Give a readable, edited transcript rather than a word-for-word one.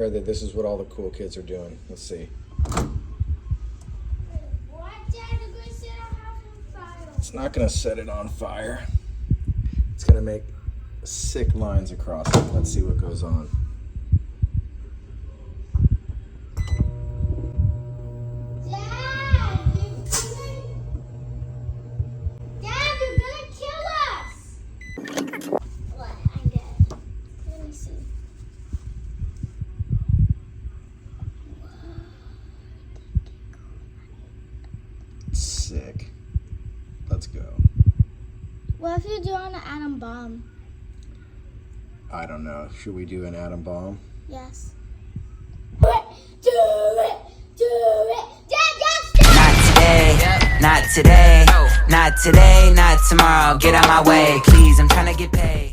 That this is what all the cool kids are doing. Let's see. It's not gonna set it on fire. It's gonna make sick lines across it. Let's see what goes on. Sick. Let's go. What if you do an atom bomb? I don't know. Should we do an atom bomb? Yes. Do it! Not today, not today, not today, not tomorrow. Get out my way, please. I'm trying to get paid.